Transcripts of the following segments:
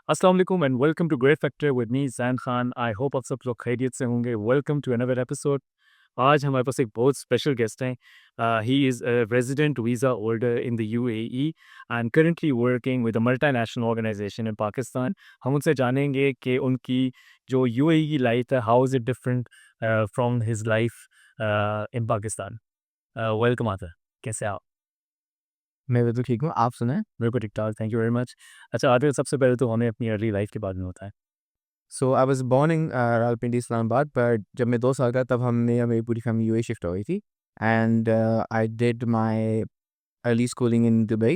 अस्सलाम वालेकुम and welcome to great factor with me Zain Khan. I hope आप सब लोग खैरियत से होंगे। Welcome to another episode. आज हमारे पास एक बहुत स्पेशल गेस्ट हैं। He is a resident visa holder in the UAE and currently working with a multinational organisation in Pakistan. हम उनसे जानेंगे कि उनकी जो यूएई की लाइफ है, how is it different from his life in Pakistan. Welcome आता है, कैसे आप? मैं बिल्कुल ठीक हूँ, आप सुनाएँ? बिल्कुल ठीक ठाक, थैंक यू वेरी मच। अच्छा आदिल, सबसे पहले तो हमें अपनी अर्ली लाइफ के बारे में बताएं। So I was born in Rawalpindi, Islamabad, but जब मैं 2 साल का तब हमने मेरी पूरी फैमिली यूएई शिफ्ट हो गई थी and I did my early schooling in Dubai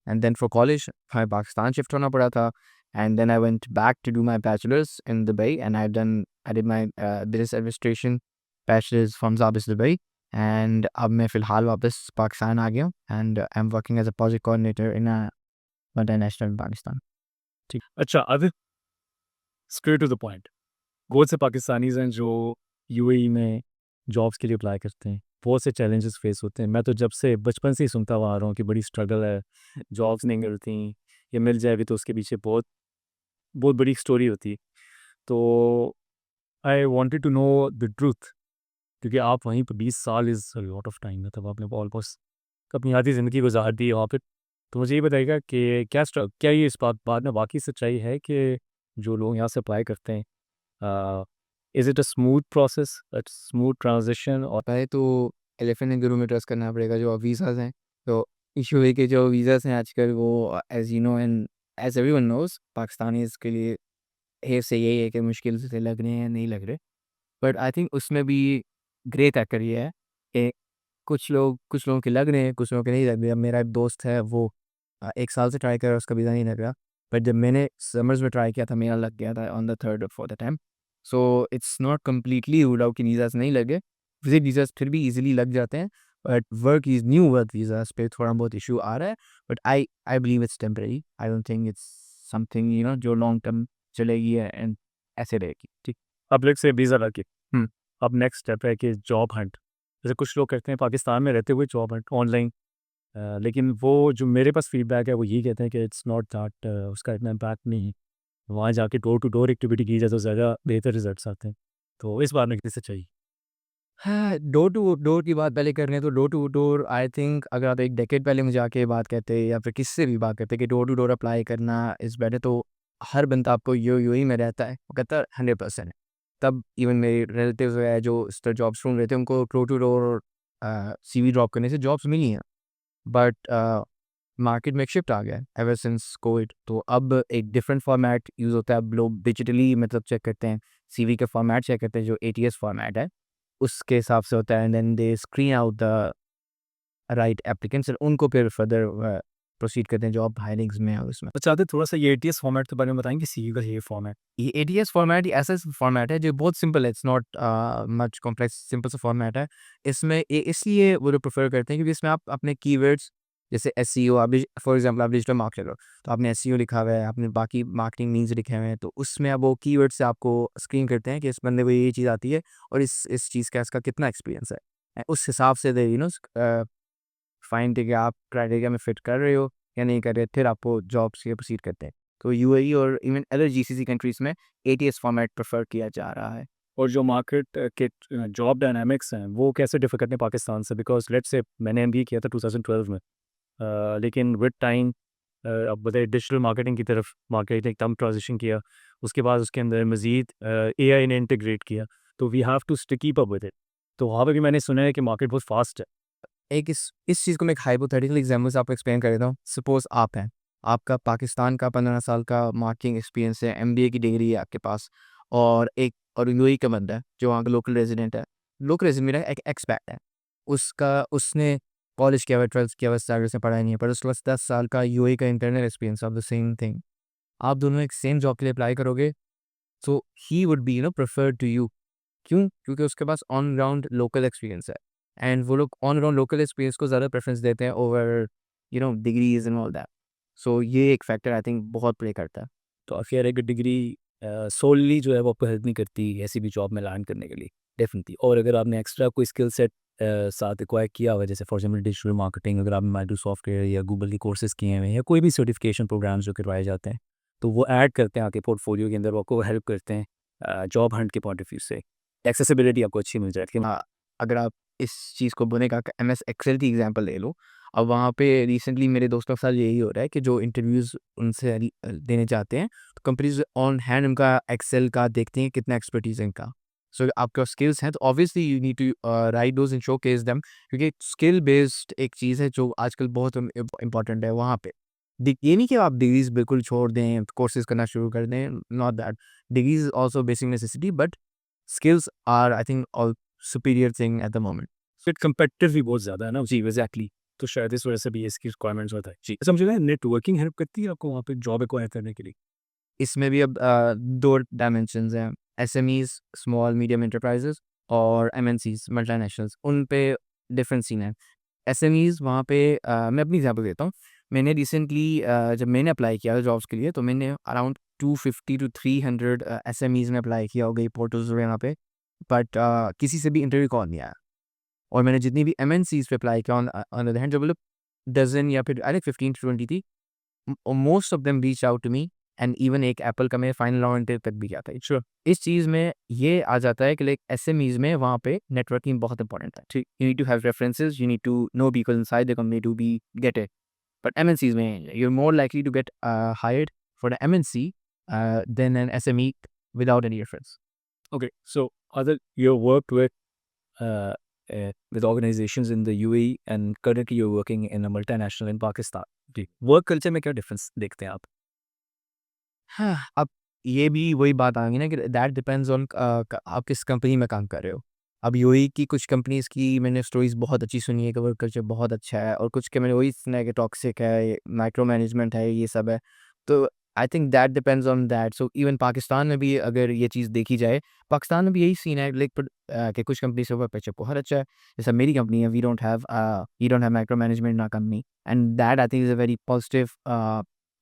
and then for college हमें पाकिस्तान शिफ्ट होना पड़ा था and then I went back to do my bachelors in Dubai and I did my business administration bachelors from SZABIST Dubai and अब मैं फ़िलहाल वापस पाकिस्तान आ गया हूँ and I am working as a project coordinator in a multinational in Pakistan. ठीक, अच्छा Adil, straight to the point. बहुत से पाकिस्तानीज़ हैं जो यूएई में जॉब्स के लिए अप्लाई करते हैं। बहुत से चैलेंजेस फेस होते हैं। मैं तो जब से बचपन से ही सुनता हुआ आ रहा हूँ कि बड़ी स्ट्रगल है, जॉब्स नहीं मिलती, ये मिल जाए भी तो उसके पीछे बहुत बहुत बड़ी स्टोरी होती है। तो I wanted to know the truth, क्योंकि आप वहीं पे 20 साल is a lot of time, मतलब आपने ऑलमोस्ट अपनी आधी ज़िंदगी गुज़ार दी है वहाँ पे। तो मुझे ये बताइएगा कि क्या ये इस बात में वाक़ई सच्चाई है कि जो लोग यहाँ से अप्लाई करते हैं, is it a smooth process, a smooth transition और पहले तो एलिफेंट इन द रूम में ट्रस्ट करना पड़ेगा जो वीज़ाज़ हैं। तो इश्यू है कि जो वीज़ाज़ हैं आजकल वो as you know and as everyone knows Pakistanis के लिए से यही है कि मुश्किल से लग रहे हैं, नहीं लग रहे। बट आई थिंक उसमें भी ग्रे फैक्टर ये है कि कुछ लोगों के लग रहे हैं, कुछ लोगों के नहीं लग रहे। अब मेरा एक दोस्त है वो 1 साल से ट्राई कर रहा है, उसका वीज़ा नहीं लग रहा। बट जब मैंने समर्स में ट्राई किया था, मेरा लग गया था ऑन द 3rd और 4th attempt. So it's not completely ruled out कि वीज़ाज़ नहीं लगे। विज़िट वीज़ाज़ फिर भी ईज़िली लग जाते हैं। बट न्यू वर्क वीज़ाज़ पे थोड़ा बहुत इश्यू आ रहा है। But I believe it's temporary. I don't think it's something जो लॉन्ग टर्म चलेगी एंड ऐसे रहेगी। ठीक। अब लेट्स से वीज़ा लग गया। अब नेक्स्ट स्टेप है कि जॉब हंट। जैसे कुछ लोग कहते हैं पाकिस्तान में रहते हुए जॉब हंट ऑनलाइन, लेकिन वो जो मेरे पास फीडबैक है वो यही कहते हैं कि इट्स नॉट दैट, उसका इतना इम्पैक्ट नहीं है। वहाँ जाके डोर टू डोर एक्टिविटी की जाए तो ज़्यादा बेहतर रिजल्ट्स आते हैं। तो इस बारे में कितनी सच्चाई? हाँ, डोर टू डोर की बात पहले कर रहे हैं तो door to door I think अगर आप 1 डेकेड पहले मुझे आके बात कहते या फिर किसी से भी बात करते कि डोर टू डोर अप्लाई करना इज़ बेटर तो हर बंदा आपको यूएई में रहता है, वो कहता है 100% है। तब इवन मेरे रिलेटिव्स वगैरह जो इस तरह जॉब्स ढूँढ रहे थे उनको door to door CV drop करने से जॉब्स मिली हैं। बट मार्केट में एक शिफ्ट आ गया है एवर सिंस कोविड। तो अब एक डिफरेंट फॉर्मेट यूज़ होता है। अब लोग डिजिटली मतलब चेक करते हैं, सीवी का फॉर्मेट चेक करते हैं जो एटीएस फॉर्मेट है, उसके हिसाब से होता है and then they screen out the right applicants और उनको फिर फर्दर प्रोसीड करते हैं जॉब हायरिंग्स में और उसमें। तो चाहते थोड़ा सा ये एटीएस फॉर्मेट के बारे में बताएँगे, सीवी का ये फॉर्मेट? ये एटीएस फॉर्मेट ऐसा फॉर्मेट है जो बहुत सिंपल है, it's not much complex, simple सा फॉर्मेट है। इसमें इसलिए वो लोग प्रेफर करते हैं क्योंकि इसमें आप अपने कीवर्ड्स जैसे एसईओ, आप फॉर एग्जांपल आप डिजिटल मार्केटर हो तो आपने एसईओ लिखा हुआ है, आपने बाकी मार्केटिंग मीन्स लिखे हुए हैं, तो उसमें अब वो कीवर्ड से आपको स्क्रीन करते हैं कि इस बंदे को ये चीज़ आती है और इस चीज़ का इसका कितना एक्सपीरियंस है। उस हिसाब से दे फाइंड कि आप क्राइटेरिया में फिट कर रहे हो या नहीं कर रहे, फिर आपको जॉब्स के प्रोसीड करते हैं। तो यूएई और इवन अदर जीसीसी कंट्रीज़ में एटीएस फॉर्मेट प्रेफ़र किया जा रहा है। और जो मार्केट के जॉब डायनामिक्स हैं, वो कैसे डिफ़र करते हैं पाकिस्तान से? बिकॉज़ लेट्स से मैंने एमबीए किया था 2012 में, लेकिन विद टाइम अब बताइए डिजिटल मार्केटिंग की तरफ मार्केट ने एकदम ट्रांज़िशन किया। उसके बाद उसके अंदर मज़ीद एआई ने इंटीग्रेट किया, तो we have to keep up with it. तो वहाँ पे भी मैंने सुना है कि मार्केट बहुत फ़ास्ट है। एक इस चीज़ को मैं एक हाइपोथेटिकल एग्जांपल से आपको एक्सप्लेन कर देता हूँ। सपोज़ आप हैं, आपका पाकिस्तान का 15 साल का मार्केटिंग एक्सपीरियंस है, एमबीए की डिग्री है आपके पास और यूएई का बंदा है जो वहाँ का लोकल रेज़िडेंट है। लोकल रेज़िडेंट मेरा एक एक्सपैट है। उसने कॉलेज किया हुआ है, 12th किया हुआ है, स्टार्ट उसने पढ़ाई नहीं है, पर उसके पास 10 साल का यूएई का internal experience of the same thing. आप दोनों एक सेम जॉब के लिए अप्लाई करोगे, so he would be preferred to you. क्यों? क्योंकि उसके पास ऑन ग्राउंड लोकल एक्सपीरियंस है एंड वो लोग ऑन ग्राउंड लोकल एक्सपीरियंस को ज़्यादा प्रेफ़रेंस देते हैं over degrees and all that. So ये एक फैक्टर आई थिंक बहुत प्ले करता है। तो आप कह रहे हैं कि डिग्री सोलली जो है वो आपको हेल्प नहीं करती ऐसी भी जॉब में लैंड करने के लिए, डेफ़िनिटली। और अगर आपने एक्स्ट्रा कोई स्किल सेट साथ एक्वायर किया हुआ है, जैसे फॉर एग्ज़ाम्पल डिजिटल मार्केटिंग, अगर आपने माइक्रोसॉफ्ट के या गूगल के कोर्सेज़ किए हुए हैं या कोई भी सर्टिफ़िकेशन प्रोग्राम्स जो करवाए जाते हैं, तो वो ऐड करते हैं आके पोर्टफोलियो के अंदर, वो आपको हेल्प करते हैं जॉब हंट के पॉइंट ऑफ व्यू से। एक्सेसिबिलिटी आपको अच्छी मिल जाती है। अगर आप इस चीज़ को बोले का MS एक्सेल की एग्जांपल ले लो, अब वहाँ पे रिसेंटली मेरे दोस्तों के साथ यही हो रहा है कि जो इंटरव्यूज़ उनसे देने जाते हैं, तो कंपनीज़ ऑन हैंड उनका एक्सेल का देखती हैं कितना एक्सपर्टीज़ है इनका। सो आपके स्किल्स हैं तो obviously you need to write those and showcase them, क्योंकि स्किल बेस्ड एक चीज़ है जो आजकल बहुत इम्पोर्टेंट है वहाँ पे। ये नहीं कि आप डिग्रीज़ बिल्कुल छोड़ दें, कोर्सेज़ करना शुरू कर दें, not that. Degrees also basic necessity, but skills are I think all superior thing at the moment. फिर कंपेटिटिव भी बहुत ज़्यादा है ना, जी, एग्ज़ैक्टली। तो शायद इस वजह से भी इसकी रिक्वायरमेंट्स होता है। जी, अच्छा मुझे लगता है नेटवर्किंग हेल्प करती है आपको वहाँ पे जॉब एक्वायर करने के लिए? इसमें भी अब 2 डायमेंशंस हैं, एसएमईज़, स्मॉल मीडियम एंटरप्राइज़ेज़ और एमएनसीज़, मल्टीनेशनल्स, उन पे डिफरेंट सीन है। एसएमईज़ वहाँ पे मैं अपनी एग्ज़ाम्पल देता हूँ। मैंने रिसेंटली जब मैंने अप्लाई किया था जॉब्स के लिए, तो मैंने अराउंड 250 टू 300 एसएमईज़ में अप्लाई किया होगा, ये पोर्टल्स वगैरह पे, बट किसी से भी इंटरव्यू कॉल नहीं आया। और मैंने जितनी भी एमएनसीज़ पे अप्लाई किया ऑन द अदर हैंड, जो मतलब डज़न या फिर आई थिंक 15 टू 20 थी, most of them reached out to me, and even एक एप्पल का मैं फाइनल राउंड तक भी गया था। श्योर। इस चीज़ में ये आ जाता है कि लाइक एसएमईज़ में वहाँ पे नेटवर्किंग बहुत इंपॉर्टेंट है। ठीक, you need to have references, you need to know people inside the company to be get it. But MNCs में you are more likely to get hired for the MNC than an SME without any reference. Okay, so other you worked with organizations in the UAE and currently you're working in a multinational in Pakistan. जी, work culture में क्या difference देखते हैं आप? हाँ, अब ये भी वही बात आ गई ना कि दैट डिपेंड्स ऑन आप किस कंपनी में काम कर रहे हो। अब यूएई की कुछ कंपनीज़ की मैंने स्टोरीज़ बहुत अच्छी सुनी है कि वर्क कल्चर बहुत अच्छा है, और कुछ के मैंने वही सुना है कि टॉक्सिक है, माइक्रो मैनेजमेंट है, ये सब है। तो आई think that depends on that. So even Pakistan में भी अगर ये चीज़ देखी जाए, पाकिस्तान में भी यही सीन है लाइक, कि कुछ कंपनी से वर्क कल्चर बहुत अच्छा है। जैसे मेरी कंपनी है, we don't have micro management in our company, and that I think is a very positive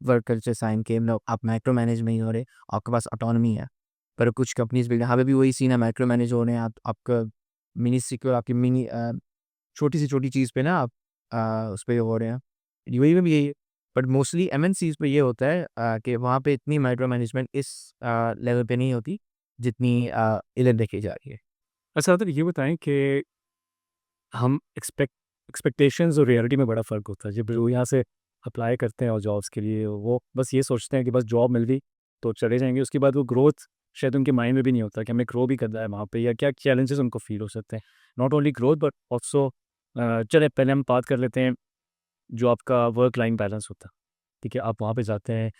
work culture sign के मतलब आप माइक्रो मैनेज नहीं हो रहे, आपके पास ऑटोनॉमी है। पर कुछ कंपनीज़ भी यहाँ पे भी वही सीन है, माइक्रो मैनेज हो रहे हैं, आप आपका मिनी सिक्योर आपकी मिनी छोटी से छोटी चीज़ पे ना आप उस पे हो रहे हैं। यूएई में भी यही है, बट मोस्टली एमएनसीज़ पे ये होता है कि वहाँ पे इतनी माइक्रो मैनेजमेंट इस लेवल पे नहीं होती जितनी इधर देखी जा रही है। अच्छा तो ये बताएं कि हम एक्सपेक्टेशंस और रियलिटी में बड़ा फ़र्क होता है। जब वो यहाँ से अप्लाई करते हैं और जॉब्स के लिए, वो बस ये सोचते हैं कि बस जॉब मिल गई तो चले जाएँगे। उसके बाद वो ग्रोथ शायद उनके माइंड में भी नहीं होता कि हमें ग्रो भी करना है वहाँ पे, या क्या चैलेंजेस उनको फ़ील हो सकते हैं। Not only growth but also चलिए पहले हम बात कर लेते हैं जो आपका वर्क लाइन बैलेंस होता है। ठीक है, आप वहाँ पे जाते हैं,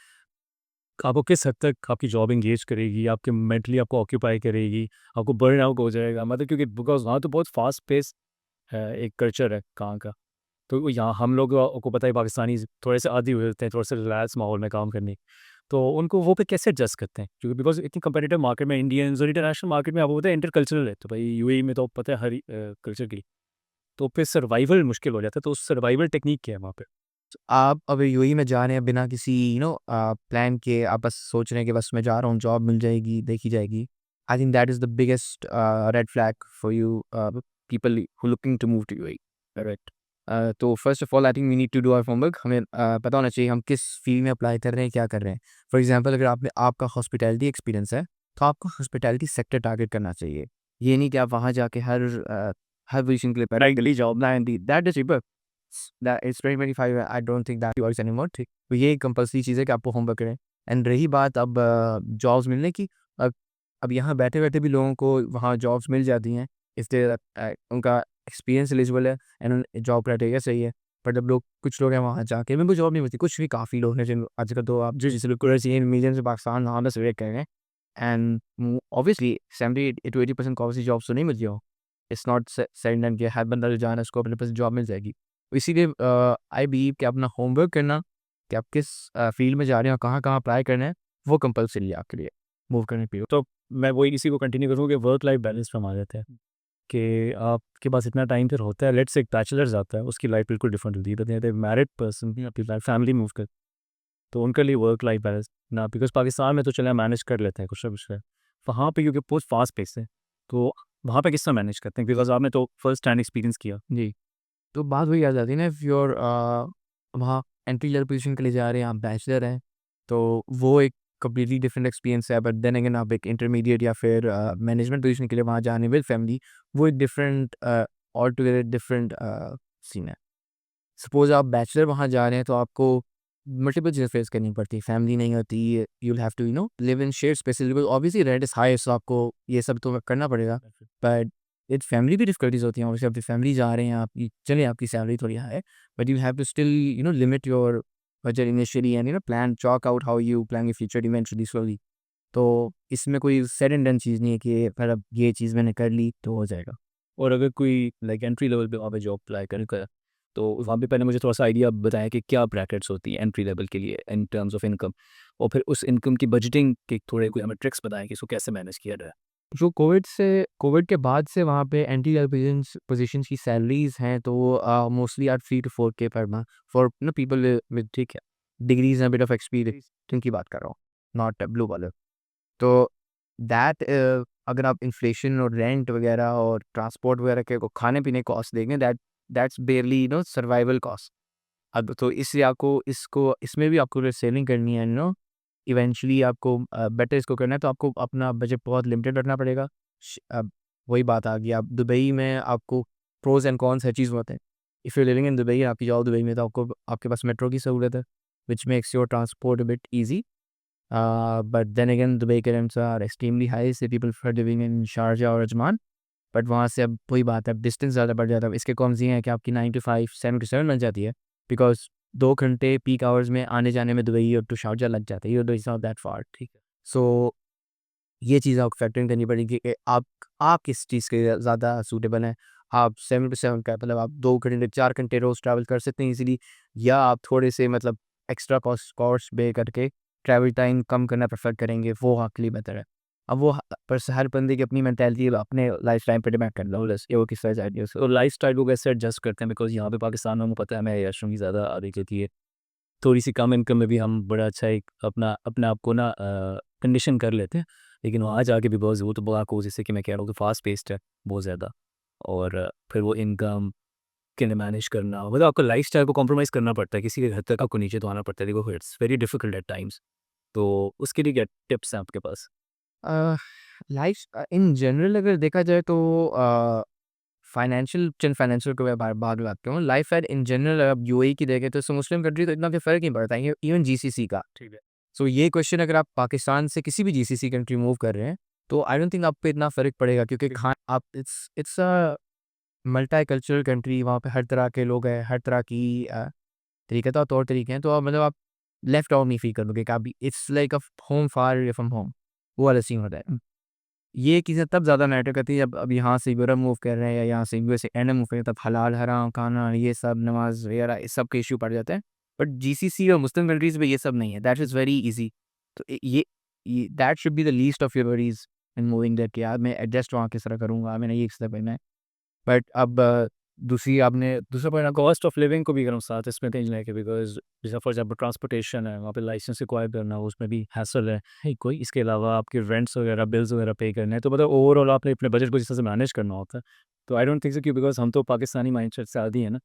आपको किस हद तक आपकी जॉब एंगेज करेगी, आपके मेंटली आपको ऑक्यूपाई करेगी, आपको बर्न आउट हो जाएगा, मतलब क्योंकि बिकॉज़ वहाँ तो बहुत फास्ट पेस एक कल्चर है काम का। तो यहाँ हम लोग को पता है पाकिस्तानी थोड़े से आदी हुए होते हैं, थोड़े से रिलैक्स माहौल में काम करने। तो उनको वो पे कैसे एडजस्ट करते हैं? क्योंकि बिकॉज़ इतनी कम्पिटिटिव मार्केट में इंडियंस और इंटरनेशनल मार्केट में आपको पता है इंटरकल्चरल है, तो भाई यूएई में तो पता है हर कल्चर की। तो फिर सर्वाइवल मुश्किल हो जाता है, तो सर्वाइवल टेक्नीक क्या है वहाँ पे? आप अभी यूएई में जा रहे हैं बिना किसी प्लान के, आप बस सोच रहे हैं कि बस मैं जा रहा हूँ, जॉब मिल जाएगी, देखी जाएगी। I think that is the biggest red flag for you people who looking to move to UAE. Correct. तो first of all I think we need to do our homework. हमें पता होना चाहिए हम किस फील्ड में अप्लाई कर रहे हैं, क्या कर रहे हैं। फॉर एग्जांपल अगर आपका हॉस्पिटैलिटी एक्सपीरियंस है, तो आपको हॉस्पिटैलिटी सेक्टर टारगेट करना चाहिए। ये नहीं कि आप वहाँ जाके हर पोजीशन के लिए पैराडाइगली जॉब लाएँ, दैट इज़ रिबक। That it's 2025, I don't think that works anymore. ठीक, तो ये कंपल्सरी चीज़ है कि आपको होमवर्क करें। एंड रही बात अब जॉब्स मिलने की, अब अब यहाँ बैठे-बैठे भी लोगों को वहाँ जॉब्स मिल जाती हैं, इसलिए उनका एक्सपीरियंस एलिजिबल है एंड जॉब क्राइटेरिया सही है। पर जब लोग कुछ लोग हैं वहाँ जाके उनको जॉब नहीं मिलती, कुछ भी काफ़ी लोग हैं जिन आजकल तो आप जिस रिक्रूटर चाहिए मिलियंस में पाकिस्तान वहाँ बस वेट कर रहे हैं, एंड ऑब्वियसली 70 टू 80% को ऑब्वियसली जॉब्स तो नहीं मिलती हो। इट्स नॉट सेड एंड कि हर बंदा जो जाना है उसको अपने पास जॉब मिल जाएगी। तो इसीलिए आई बिलीव कि अपना होमवर्क करना कि आप किस फील्ड में जा रहे हैं और कहाँ-कहाँ अप्लाई करना है, वो कंपल्सरी है आपके लिए मूव करने के लिए। तो मैं वही इसी को कंटिन्यू करूँगा कि वर्क लाइफ बैलेंस पे हम आ जाते हैं कि आपके पास इतना टाइम फिर होता है। लेट्स से एक बैचलर्स आता है, उसकी लाइफ बिल्कुल डिफरेंट होती है, बट मैरिड पर्सन भी अपनी लाइफ फैमिली मूव कर, तो उनके लिए वर्क लाइफ बैलेंस ना, बिकॉज़ पाकिस्तान में तो चले मैनेज कर लेते हैं कुछ ना कुछ है। वहाँ पे क्योंकि बहुत फास्ट पेस है, तो वहाँ पे किस तरह मैनेज करते हैं? बिकॉज़ आपने तो फर्स्ट हैंड एक्सपीरियंस किया। जी, तो बात वही आ जाती है ना, इफ़ यू आर वहाँ एंट्री लेवल पोज़ीशन के लिए जा रहे हैं, आप बैचलर हैं, तो वो एक कंप्लीटली डिफरेंट एक्सपीरियंस है। बट देन अगेन आप एक इंटरमीडिएट या फिर मैनेजमेंट पोजीशन के लिए वहाँ जाने विद फैमिली, वो एक different all together different scene है। सपोज़ आप बैचलर वहाँ जा रहे हैं तो आपको मल्टीपल चीज़ें फेस करनी पड़ती है, फैमिली नहीं होती, you will have to live in shared spaces, obviously rent is high, so आपको ये सब तो करना पड़ेगा। बट विद फैमिली भी डिफिकल्टीज़ होती हैं, ऑब्वियसली आपकी फैमिली जा रहे हैं, आपकी चलिए आपकी सैलरी थोड़ी हाई है, but you have to still limit your budget initially and plan chalk out how you plan your future eventually slowly. तो इसमें कोई सेड एंड डन चीज़ नहीं है कि मतलब ये चीज़ मैंने कर ली तो हो जाएगा। और अगर कोई लाइक एंट्री लेवल पे वहाँ पे जॉब अप्लाई करें तो वहाँ पे पहले मुझे थोड़ा-सा आइडिया बताएँ कि क्या ब्रैकेट्स होती हैं एंट्री लेवल के लिए इन टर्म्स ऑफ इनकम, और फिर उस इनकम की बजटिंग के थोड़े कोई हमें ट्रिक्स बताएँ कि इसको कैसे मैनेज किया जाए? जो कोविड के बाद से वहाँ पे एंट्री लेवल पोजीशंस की सैलरीज़ हैं तो मोस्टली आर 3 टू 4 के per month for people with ठीक है, degrees and bit of experience जिनकी बात कर रहा हूँ, नॉट ब्लू कॉलर। तो दैट अगर आप इन्फ्लेशन और रेंट वगैरह और ट्रांसपोर्ट वगैरह के को खाने-पीने कॉस्ट देखें, दैट्स बारली सर्वाइवल कॉस्ट। अब तो इसलिए आपको इसमें भी आपको अगर सेविंग करनी है इवेंचुअली आपको बेटर इसको करना है तो आपको अपना बजट बहुत लिमिटेड रखना पड़ेगा। अब वही बात आ गई, आप दुबई में आपको प्रोज एंड कॉन्स हर चीज़ होते हैं। If you living in Dubai, आपकी जाओ दुबई में तो आपको आपके पास मेट्रो की सहूलत है, which makes your transport a bit easy. But then again Dubai के rents are extremely high, so people prefer living in Sharjah और अजमान। बट वहाँ से अब वही बात है, अब डिस्टेंस ज़्यादा बढ़ जाता है। इसके कॉन्स ये हैं कि आपकी 9 टू 5, 7 टू 7 बन जाती है, बिकॉज़ 2 घंटे पीक आवर्स में आने-जाने में दुबई और टू शारजा लग जाते हैं, इट्स नॉट दैट फार, ठीक है। सो ये चीज़ आपको फैक्टर इन करनी पड़ेगी कि आप किस चीज़ के ज़्यादा सूटेबल हैं। आप 7 टू 7 का मतलब आप 2 घंटे 4 घंटे रोज़ ट्रैवल कर सकते हैं ईज़िली, या आप थोड़े से मतलब एक्स्ट्रा कॉस्ट पे करके ट्रैवल टाइम कम करना प्रेफ़र करेंगे, वो आपके लिए बेहतर है। अब वो पर हर बंदे की अपनी मेंटालिटी है, अपने लाइफ टाइम पे डिपेंड करता है बस, ये वो किस तरह जाएगी तो लाइफ़स्टाइल को कैसे एडजस्ट करते हैं, बिकॉज़ यहाँ पे पाकिस्तान में हमें पता है हमें ऐशों की ज़्यादा आदत होती है। थोड़ी-सी कम इनकम में भी हम बड़ा अच्छा एक अपने आप को ना कंडीशन कर लेते हैं। लेकिन वहाँ जाके भी बहुत वो तो बड़ा को जैसे कि मैं कह रहा हूँ कि फ़ास्ट पेस्ड है बहुत ज़्यादा, और फिर वो इनकम के लिए मैनेज करना, मतलब आपको लाइफ़स्टाइल को कॉम्प्रोमाइज़ करना पड़ता है, किसी के हद तक आपको नीचे तो आना पड़ता है। देखो it's very difficult at times. तो उसके लिए क्या टिप्स हैं आपके पास? लाइफ इन जनरल अगर देखा जाए तो फाइनेंशियल को मैं बाद में बात करूँ। लाइफ एट इन जनरल अब यूएई की देखें तो इससे मुस्लिम कंट्री तो इतना कोई फ़र्क नहीं पड़ता है, इवन जीसीसी का। ठीक है। सो ये क्वेश्चन अगर आप पाकिस्तान से किसी भी जीसीसी कंट्री मूव कर रहे हैं, तो आई डोंट थिंक आप पे इतना फ़र्क पड़ेगा, क्योंकि खा आप it's a multi cultural country, वहाँ पे हर तरह के लोग हैं, हर तरह की तरीक़े तो तौर तरीके हैं, तो आप मतलब आप लेफ्ट आउट नहीं फ़ील करोगे कि आप it's like a home far from home, वो वाला सीन होता है। ये चीज़ें तब ज़्यादा मैटर करती है जब अब यहाँ से यूरोप मूव कर रहे हैं या यहाँ से यूएस कैनेडा मूव कर रहे हैं, तब हलाल हराम खाना ये सब नमाज वगैरह इस सब के इशू पड़ जाते हैं। बट जीसीसी और मुस्लिम कंट्रीज़ में ये सब नहीं है, दैट इज़ वेरी ईज़ी। तो ये that should be the least of your worries in moving there कि यार मैं एडजस्ट वहाँ किस तरह करूँगा, मैंने ये किस तरह करना है। बट अब दूसरी आपने दूसरा पॉइंट आपको कॉस्ट ऑफ लिविंग को भी अगर हम साथ इसमें कहीं लेके, बिकॉज़ जैसे फॉर एग्जांपल ट्रांसपोर्टेशन है, वहाँ पे लाइसेंस एक्वायर करना उसमें भी हैसल है कोई, इसके अलावा आपके रेंट्स वगैरह बिल्स वगैरह पे करने हैं, तो मतलब ओवरऑल आपने अपने बजट को जिस तरह से मैनेज करना होता है। तो आई डोंट थिंक सो कि बिकॉज़ हम तो पाकिस्तानी माइंडसेट से आदी है ना,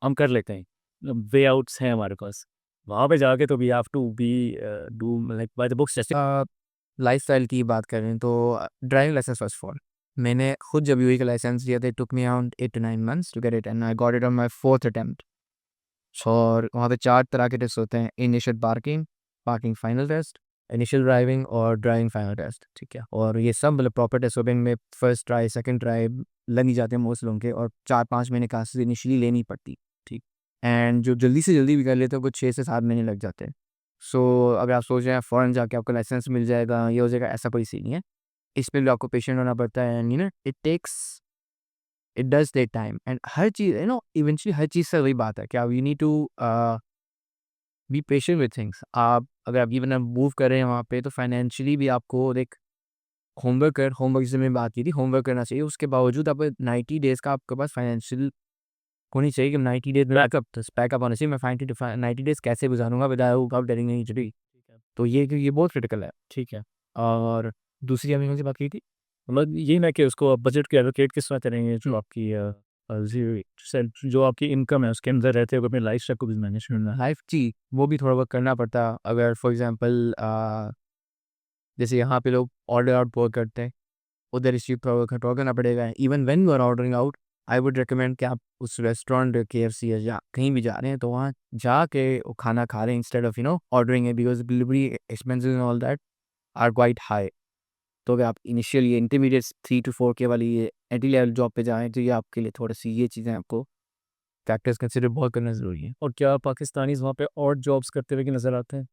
हम कर लेते हैं, वे आउट्स हैं हमारे पास। वहाँ पे जाके तो we have to be do like by the books जैसे। लाइफ़स्टाइल की बात करें तो driving licence first of all, मैंने खुद जब यूएई का लाइसेंस लिया था, it took me around 8 to 9 months to get it and I got it on my 4th attempt. और वहाँ पे 4 तरह के टेस्ट होते हैं, initial parking, parking final test, initial driving और ड्राइविंग फाइनल टेस्ट, ठीक है? और ये सब मतलब प्रॉपर टेस्ट होते हैं, इनमें फर्स्ट ट्राई, सेकंड ट्राई लग ही जाते हैं मोस्ट लोगों के, और 4-5 महीने क्लासेस इनिशियली लेनी पड़ती, ठीक? एंड जो जल्दी से जल्दी भी कर लेते हैं, वो 6 से 7 महीने लग जाते हैं। सो अगर आप सोच रहे हैं फ़ौरन जाके आपका लाइसेंस मिल जाएगा, ये हो जाएगा, ऐसा कोई सीन नहीं है। इसमें भी आपको पेशेंट होना पड़ता है and it does take time and हर चीज़ इवेंचुअली हर चीज़ से वही बात है कि आप you need to be patient with things. आप अगर आप इवन मूव कर रहे हैं वहाँ पे, तो फाइनेंशियली भी आपको एक होमवर्क जैसे मैंने बात की थी, होमवर्क करना चाहिए। उसके बावजूद आप 90 डेज़ का आपके पास फाइनेंशियल होनी चाहिए कि 90 डेज़ बैकअप होना चाहिए। मैं 90 डेज़ कैसे गुज़ारूँगा विदाउट टेलिंग एनीबॉडी। ठीक है। तो ये बहुत क्रिटिकल है। ठीक है। और दूसरी हमने कौन-सी बात की थी? मतलब यही ना कि उसको आप बजट को एलोकेट किस तरह करेंगे जो आपकी जी सेल्फ जो आपकी इनकम है उसके अंदर रहते हुए अपनी लाइफ़स्टाइल को भी मैनेज करना है। लाइफ जी, वो भी थोड़ा बहुत करना पड़ता। अगर फॉर एग्ज़ाम्पल जैसे यहाँ पे लोग ऑर्डर आउट बहुत करते हैं, उधर इस चीज़ को कंट्रोल करना पड़ेगा। Even when you are ordering out, I would recommend कि आप उस रेस्टोरेंट केएफसी या कहीं भी जा रहे हैं तो वहाँ जाके वो खाना खा रहे हैं instead of ordering it, because delivery expenses and all that are quite high. तो अगर आप इनिशियल ये इंटरमीडिएट 3 टू 4 के वाली ये एंट्री लेवल जॉब पे जाएँ तो ये आपके लिए थोड़ी-सी ये चीज़ें आपको फैक्टर्स कंसिडर बहुत करना ज़रूरी है। और क्या पाकिस्तानीज़ वहाँ पे और जॉब्स करते हुए कि नज़र आते हैं?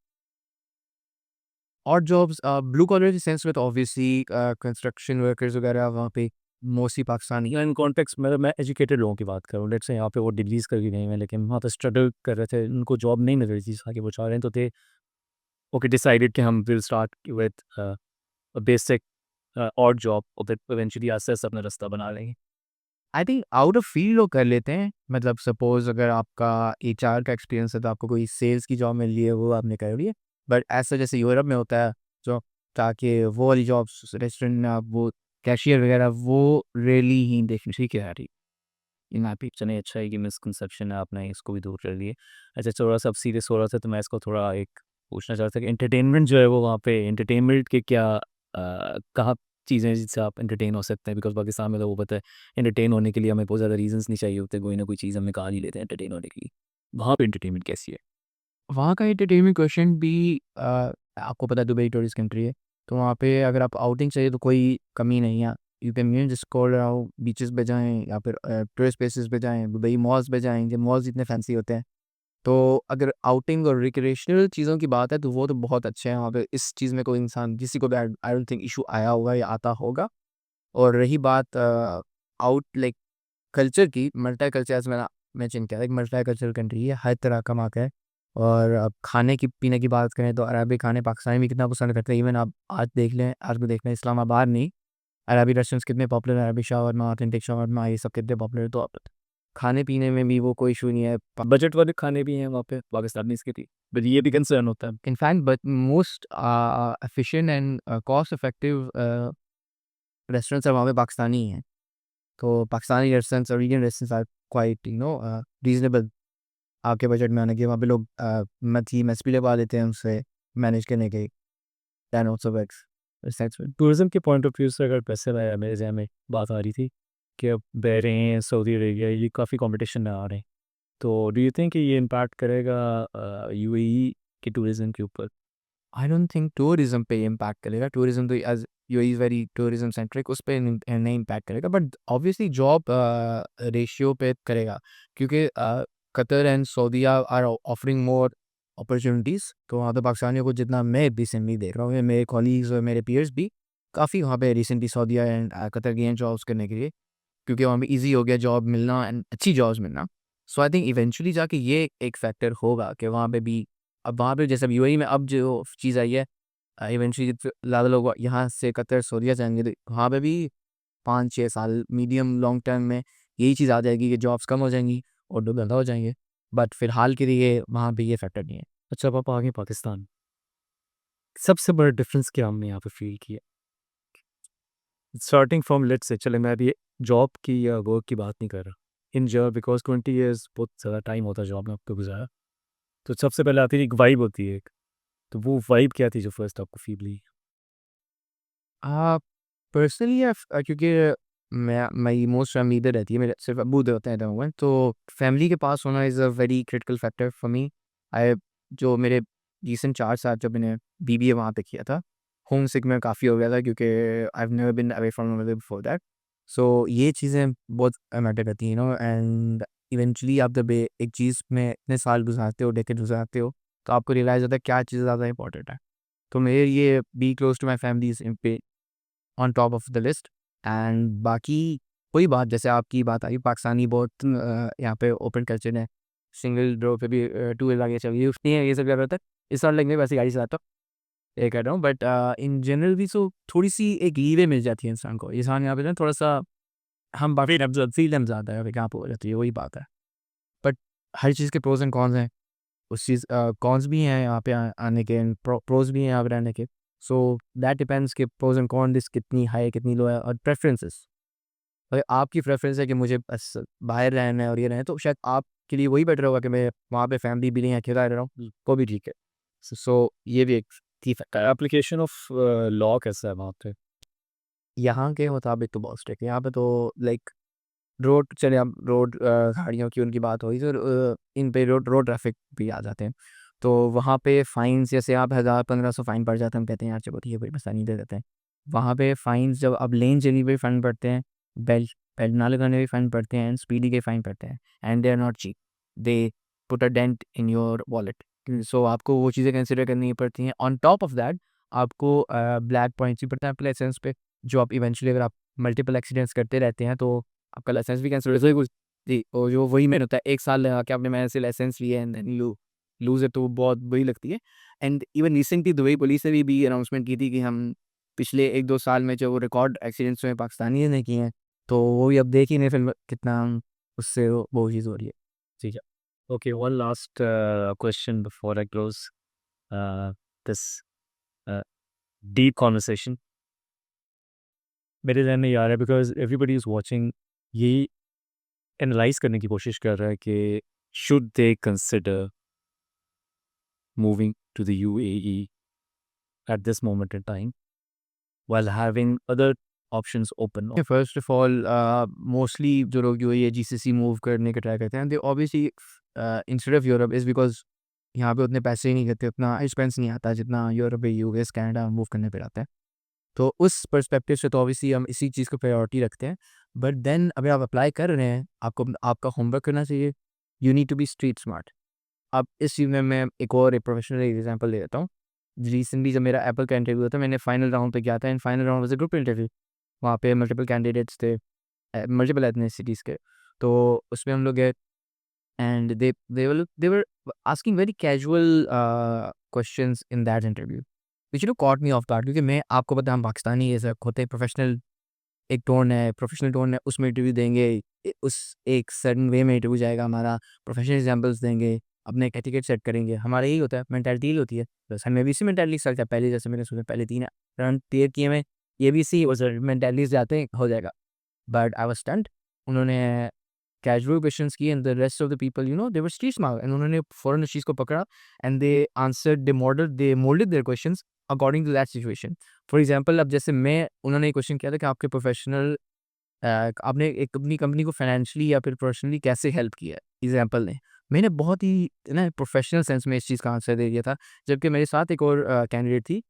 और जॉब्स ब्लू कॉलर के सेंस में तो ऑब्वियसली कंस्ट्रक्शन वर्कर्स वगैरह वहाँ पे मोस्टली पाकिस्तानी। या इन कॉन्टेक्स्ट में मैं एजुकेटेड लोगों की बात कर रहा हूँ। लेट्स से यहाँ पे वो डिग्रीज़ करके गए हैं लेकिन वहाँ पे स्ट्रगल कर रहे थे, उनको जॉब नहीं मिल रही थी आगे वो चाह रहे हैं तो दे ओके डिसाइडेड कि हम will start with a basic odd job और फिर इवेंचुअली आस्ते-आस्ते अपना रास्ता बना लेंगे। I think out of field लोग कर लेते हैं। मतलब सपोज़ अगर आपका एचआर का एक्सपीरियंस है तो आपको कोई सेल्स की जॉब मिल रही है, वो आपने कर ली है। बट ऐसा जैसे यूरोप में होता है जो ताकि वो वाली जॉब्स रेस्टोरेंट में आप वो कैशियर वगैरह वो रेयरली ही देखने। ठीक है यार, ये ना भी चलिए अच्छा है कि मिसकंसेप्शन है आपने इसको भी दूर कर लिए। अच्छा थोड़ा-सा अब सीरियस हो रहा था तो मैं इसको थोड़ा एक पूछना चाहता था कि एंटरटेनमेंट जो है वो वहाँ पे एंटरटेनमेंट के क्या कहाँ चीज़ें हैं जिससे आप एंटरटेन हो सकते हैं? बिकॉज़ पाकिस्तान में तो वो पता है एंटरटेन होने के लिए हमें बहुत ज़्यादा रीज़न्स नहीं चाहिए होते, कोई ना कोई चीज़ हम निकाल ही लेते हैं एंटरटेन होने के लिए। वहाँ पे एंटरटेनमेंट कैसी है? वहाँ का एंटरटेनमेंट क्वेश्चन भी आपको पता है दुबई टूरिस्ट कंट्री है, तो वहाँ पे अगर आप आउटिंग चाहिए तो कोई कमी नहीं है। You can just go around beaches पे जाएँ या फिर टूरिस्ट प्लेसेस पे जाएँ, दुबई मॉल्स पे जाएँ, मॉल्स इतने फैंसी होते हैं। तो अगर आउटिंग और रिक्रिएशनल चीज़ों की बात है तो वो तो बहुत अच्छे हैं वहाँ पे। इस चीज़ में कोई इंसान किसी को भी आई डोंट थिंक इश्यू आया होगा या आता होगा। और रही बात आउट लाइक कल्चर की, मल्टी कल्चर एज़ मैंने मेंशन किया था, एक मल्टी कल्चरल कंट्री है, हर तरह का मार्केट है। और अब खाने की पीने की बात करें तो अरबी खाने पाकिस्तानी भी कितना पसंद करते हैं। इवन आप आज देख लें, आज भी देख लें इस्लामाबाद नहीं, अरबी रेस्टोरेंट्स कितने पॉपुलर हैं, अरबी शावरमा, ऑथेंटिक शावरमा ये सब कितने पॉपुलर हैं। तो अब खाने-पीने में भी वो कोई इश्यू नहीं है। बजट वाले खाने भी हैं वहाँ पे पाकिस्तानीज़ के लिए, बट ये भी कंसर्न होता है। In fact, but most efficient and cost effective restaurants वहाँ पे पाकिस्तानी ही हैं। तो पाकिस्तानी रेस्टोरेंट्स और Indian restaurants are quite reasonable आपके बजट में आने के। वहाँ पे लोग मेस भी लगवा देते हैं उनसे मैनेज करने के। That also works. That's it. Tourism के पॉइंट ऑफ व्यू से अगर पैसे में मेरे ज़हन में बात आ रही थी कि अब बहरीन, सऊदी अरेबिया ये काफ़ी कॉम्पिटिशन में आ रहे हैं। तो डू यू थिंक कि ये इम्पैक्ट करेगा यूएई के टूरिज़्म के ऊपर? आई डोंट थिंक टूरिज़्म पे इम्पैक्ट करेगा। टूरिज़्म तो as UAE is very tourism centric, उस पे नहीं इम्पैक्ट करेगा। बट ऑब्वियसली जॉब रेशियो पे करेगा क्योंकि Qatar and Saudia are offering more opportunities. तो वहाँ पे पाकिस्तानियों को जितना मैं रिसेंटली देख रहा हूँ, मेरे कॉलीग्स और मेरे पीयर्स भी काफ़ी वहाँ पे रिसेंटली सऊदीया एंड कतर गए हैं जॉब्स करने के लिए, क्योंकि वहाँ पे ईज़ी हो गया जॉब मिलना एंड अच्छी जॉब्स मिलना। सो आई थिंक इवेंचुअली जाके ये एक फैक्टर होगा कि वहाँ पे भी, अब वहाँ पे जैसे अब यूएई में अब जो चीज़ आई है, इवेंचुअली ज़्यादा लोग यहाँ से कतर सऊदीया जाएँगे तो वहाँ पे भी 5-6 साल मीडियम लॉन्ग टर्म में यही चीज़ आ जाएगी कि जॉब्स कम हो जाएँगी और लोग ज़्यादा हो जाएँगे। बट फिलहाल के लिए वहाँ पे ये फैक्टर नहीं है। अच्छा अब आप आ गए पाकिस्तान, सबसे बड़ा डिफरेंस क्या हमने यहाँ पे फ़ील किया? स्टार्टिंग फ्रॉम लेट्स से चले मैं अभी जॉब की या वर्क की बात नहीं कर रहा। इन जनरल बिकॉज़ 20 इयर्स बहुत ज़्यादा टाइम होता है जॉब में आपका गुज़ारा। तो सबसे पहले आती है एक वाइब होती है एक, तो वो वाइब क्या थी जो फर्स्ट आपको फ़ील हुई? अ, पर्सनली क्योंकि मेरी मोस्ट फैमिली इधर रहती है, मेरे सिर्फ अब्बू इधर होते हैं एट द मोमेंट, तो फैमिली के पास होना is a very critical factor for me. I जो मेरे रिसेंट 4 साल जब मैंने बीबीए वहाँ पे किया था, होम सिक मैं काफ़ी हो गया था क्योंकि I have never been away from my mother before that. So ये चीज़ें बहुत मैटर करती हैं एंड इवेंचुअली आप जब एक चीज़ में इतने साल गुज़ारते हो, डेकेड गुज़ारते हो, तो आपको रियलाइज़ होता है क्या चीज़ ज़्यादा इंपॉर्टेंट है। तो मेरे लिए be close to my family is on top of the list. And बाकी वही बात, जैसे आपकी बात आई पाकिस्तानी बहुत यहाँ पे ओपन कल्चर है। सिंगल ड्रॉ पे भी टू व्हीलर आगे चल यूज़ नहीं है, ये सब क्या रहता है। इस बार लगने वैसे गाड़ी चलाता हूँ, ये कह रहा हूँ। बट इन जनरल भी सो थोड़ी-सी एक लीवे मिल जाती है इंसान को। इंसान यहाँ पे ना थोड़ा-सा हम बाकी फ्रीडम ज़्यादा है, यहाँ पे हो जाती है, वही बात है। बट हर चीज़ के प्रोज़ एंड कॉन्स हैं। उस चीज़ कॉन्स भी हैं यहाँ पे आने के एंड प्रोज़ भी हैं यहाँ पे रहने के। सो दैट डिपेंड्स कि प्रोज़ एंड कॉन लिस्ट कितनी हाई है, कितनी लो है और प्रेफ़रेंसेस। अगर आपकी प्रेफ़रेंस है कि मुझे बस बाहर रहना है और ये रहना है, तो शायद आपके लिए वही बेटर होगा कि मैं वहाँ पे फैमिली भी नहीं, अकेला रह रहा हूँ, वो भी ठीक है। सो ये भी एक की फैक्टर है। एप्लीकेशन ऑफ लॉ कैसा है वहाँ पे? यहाँ के मुताबिक तो बहुत स्ट्रिक्ट है। यहाँ पे तो लाइक रोड चले आप रोड गाड़ियों की उनकी बात हुई तो इन पे रोड रोड ट्रैफ़िक भी आ जाते हैं। तो वहाँ पे फ़ाइन्स जैसे आप 1000-1500 फ़ाइन पड़ जाता है, हम कहते हैं यार चलो ठीक है कोई मसला नहीं, दे देते हैं। वहाँ पे फ़ाइन्स जब अब लेन चलने पे भी फ़ाइन पड़ते हैं, बेल्ट बेल्ट ना लगाने पे भी फ़ाइन पड़ते हैं एंड स्पीडी के फ़ाइन पड़ते हैं and they are not cheap. They put a dent in your wallet. So आपको वो चीज़ें कंसिडर करनी पड़ती हैं। ऑन टॉप ऑफ दैट आपको ब्लैक पॉइंट्स भी पड़ते हैं आपके लाइसेंस पे, जो आप इवेंचुअली अगर आप मल्टीपल एक्सीडेंट्स करते रहते हैं तो आपका लाइसेंस भी कैंसल हो जाता है कुछ। जी, और जो वही मेन होता है 1 साल लगा के आपने मेरे से लाइसेंस लिया and then you lose it, तो वो बहुत बुरी लगती है। And even recently Dubai police ने भी अनाउंसमेंट की थी कि हम पिछले 1-2 साल में जो रिकॉर्ड एक्सीडेंट्स हुए हैं पाकिस्तानियों ने किए हैं, तो वो भी अब देख ही नहीं फिर कितना उससे वो चीज़ हो रही है। ठीक है। Okay, one last question before I close this deep conversation. मेरे ज़हन में ये आ रहा है बिकॉज़ एवरीबॉडी इज़ वाचिंग, ये एनालाइज़ करने की कोशिश कर रहा है कि should they consider moving to the UAE at this moment in time while having other options open. First of all mostly जो लोग जो ये जीसीसी मूव करने का ट्राई करते हैं, दे obviously instead of Europe is because यहाँ पे उतने पैसे ही नहीं करते, उतना एक्सपेंस नहीं आता जितना यूरोप, यूएस, कनाडा मूव करने पे आता है। तो उस पर्सपेक्टिव से तो ऑब्वियसली हम इसी चीज़ को प्रायोरिटी रखते हैं। बट देन अगर आप अप्लाई कर रहे हैं, आपको आपका होमवर्क करना चाहिए। You need to be street smart. अब इस चीज़ में मैं एक प्रोफेशनल एग्जांपल ले लेता हूँ। रिसेंटली जब मेरा एप्पल का इंटरव्यू हुआ था, मैंने फाइनल राउंड पे गया था and final round was a group interview. वहाँ पे मल्टीपल कैंडिडेट्स थे, मल्टीपल एथनिसिटीज़ के। तो उसमें हम लोग गए and they were asking very casual questions in that interview, which caught me off guard, क्योंकि मैं आपको पता है हम पाकिस्तानी ऐसा होते हैं, प्रोफेशनल एक टोन है, प्रोफेशनल टोन है, उसमें इंटरव्यू देंगे, उस एक सर्टेन वे में इंटरव्यू जाएगा हमारा, प्रोफेशनल एग्जांपल्स देंगे, अपने एक एटिकेट सेट करेंगे, हमारा यही होता है, मेंटालिटी यही होती है। बस हमें भी इसी मेंटालिटी से चलता है। पहले जैसे मैंने सोचा पहले 3 राउंड क्लियर किए मैं, ये भी इसी मेंटालिटी से आते हैं, हो जाएगा। But I was stunned. उन्होंने कैजुअल क्वेश्चंस किए and the rest of the people they were street smart and उन्होंने फौरन उस चीज़ को पकड़ा and they moulded their questions according to that situation. For example अब जैसे मैं उन्होंने एक क्वेश्चन किया था कि आपके प्रोफेशनल आपने एक अपनी कंपनी को फाइनेंशियली या फिर प्रोफेशनली कैसे हेल्प किया है एग्जांपल ने। मैंने बहुत ही ना प्रोफेशनल सेंस में इस चीज़ का आंसर दे दिया था, जबकि मेरे साथ एक और कैंडिडेट थी,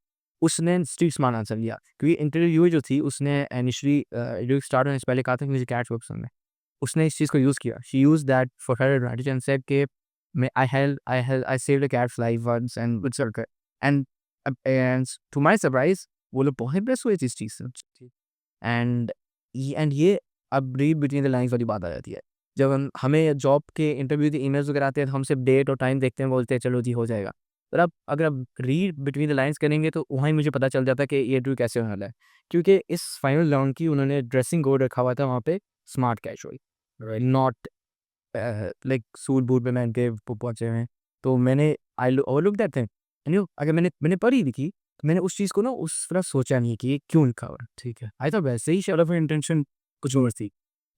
उसने स्ट्रीट स्मार्ट आंसर दिया, क्योंकि इंटरव्यू जो थी उसने इनिशियली जो स्टार्ट होने से पहले कहा था कि मुझे कैट्स वर्क पसंद है। उसने इस चीज़ को यूज़ किया। She used that for her advantage and said कि मैं I saved a cat's life once and it's okay. And and to my surprise वो लोग बहुत इम्प्रेस हुए थे इस चीज़ से। एंड ये अब रीड बिटवीन द लाइन्स वाली बात आ जाती है। जब हमें जॉब के इंटरव्यू के ईमेल्स वगैरह आते हैं, तो हम सिर्फ डेट और टाइम देखते हैं, बोलते हैं चलो जी हो जाएगा। पर अब अगर आप रीड बिटवीन द लाइन्स करेंगे तो वहाँ ही मुझे पता चल जाता है कि ये इंटरव्यू कैसे होने वाला है। क्योंकि इस फाइनल राउंड की उन्होंने ड्रेसिंग कोड रखा हुआ था वहाँ पे, smart casual, not like suit boot में पहन के पहुँचे हुए हैं। तो मैंने आई ओवरलुक दैट थिंग एंड अगर मैंने मैंने पढ़ी भी थी, तो मैंने उस चीज़ को ना उस तरह सोचा नहीं कि ये क्यों लिखा हुआ है। ठीक है, आई थॉट वैसे ही शायद ऑफ इंटेंशन कुछ और थी।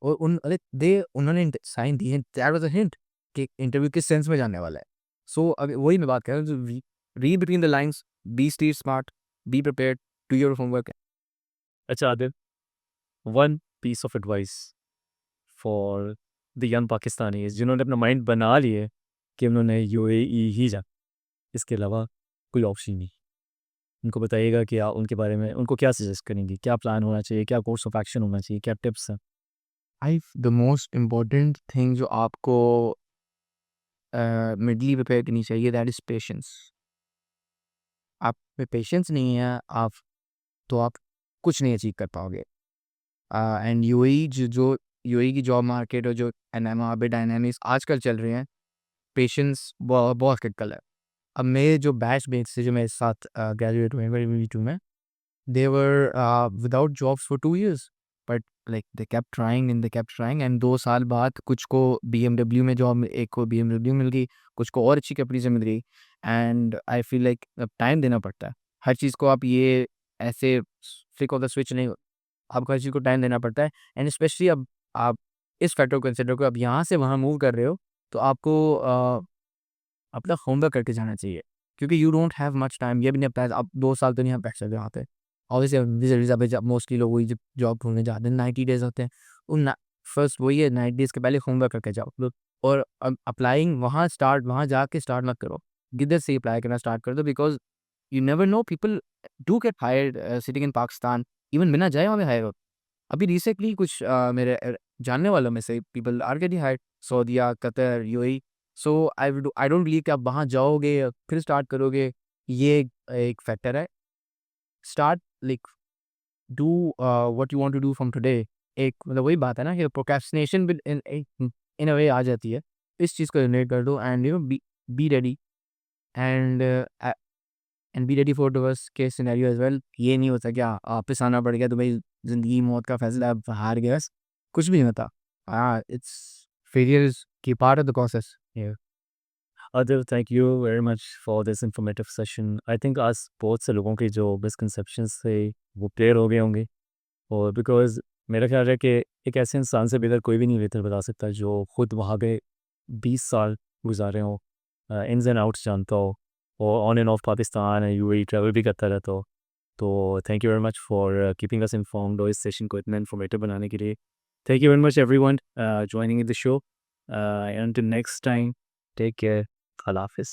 और उन्होंने साइन दी है, दैट वाज़ अ हिंट कि इंटरव्यू किस सेंस में जाने वाला है। सो अब वही मैं बात कर रहा हूँ, read between the lines, be street smart, be prepared, do your homework. अच्छा Adil, one piece of advice for the young Pakistanis जिन्होंने अपना माइंड बना लिए कि उन्होंने यूएई ही जाना, इसके अलावा कोई ऑप्शन नहीं। उनको बताइएगा कि उनके बारे में उनको क्या सजेस्ट करेंगी? क्या प्लान होना चाहिए? क्या कोर्स ऑफ एक्शन होना चाहिए? क्या टिप्स हैं? I the most important thing जो आपको मेंटली प्रिपेयर करनी चाहिए, दैट इज़ पेशेंस। आप में पेशेंस नहीं है आप तो आप कुछ नहीं अचीव कर पाओगे। एंड यूएई जो यूएई की जॉब मार्केट और जो वहाँ पे डायनामिक्स आजकल चल रहे हैं, पेशेंस बहुत क्रिटिकल है। अब मेरे जो बैचमेट्स थे जो मेरे साथ ग्रेजुएट हुए 2022 में, they were without jobs for 2 years, but like they kept trying and they kept trying and 2 साल बाद कुछ को बीएमडब्ल्यू में जॉब, एक को बीएमडब्ल्यू मिल गई, कुछ को और अच्छी कंपनी से मिल गई। एंड आई फील लाइक अब टाइम देना पड़ता है हर चीज़ को। आप ये ऐसे फ्लिक ऑफ द स्विच नहीं आपको हर चीज़ को टाइम देना पड़ता है एंड स्पेशली अब आप इस फैक्टर को कंसिडर करो, अब यहाँ से वहाँ मूव कर रहे हो, तो आपको अपना होमवर्क करके जाना चाहिए क्योंकि you don't have much time. ये भी नहीं पता आप 2 साल तो नहीं आप बैठ सकते वहाँ पे। ऑब्वियसली वीज़ा वीज़ा पे जब मोस्टली लोग वही जब जॉब ढूँढने जाते हैं 90 डेज़ होते हैं। उन ना फर्स्ट वही है 90 डेज़ के पहले होमवर्क करके जाओ लो और अप्लाइंग वहाँ जाके स्टार्ट मत करो। इधर से अप्लाई करना स्टार्ट कर दो because you never know people do get hired sitting in Pakistan even बिना जाए वहाँ पे हायर हो। अभी रिसेंटली कुछ मेरे जानने वालों में से people are getting hired Saudia, Qatar, UAE. So I don't believe कि आप वहाँ जाओगे फिर स्टार्ट करोगे, ये एक फैक्टर है। Start like do what you want to do from today. एक मतलब वही बात है ना कि प्रोक्रेस्टिनेशन विद इन अ वे आ जाती है। इस चीज़ को एलिमिनेट कर दो and you know be ready and and be ready for the worst case scenario as well. ये नहीं होता कि वापस आना पड़ गया तो भाई ज़िंदगी मौत का फैसला अब हार गए बस, कुछ भी नहीं होता। इट्स फेलियर इज़ की part of the process. Yeah. Adil, thank you very much for this informative session. I think आज बहुत से लोगों के जो misconceptions थे वो क्लियर हो गए होंगे और बिकॉज मेरा ख्याल है कि एक ऐसे इंसान से बेहतर कोई भी नहीं बेहतर बता सकता जो खुद वहाँ पे 20 साल गुजारे हो, इन्स एंड आउट्स जानता हो और ऑन एंड ऑफ पाकिस्तान या यूएई ट्रैवल भी करता रहता हो। तो thank you very much for keeping us informed और इस सेशन को इतना इन्फॉर्मेटिव बनाने के लिए। Thank you very much everyone joining in the show. And next time take care. अल्लाह हाफिज़।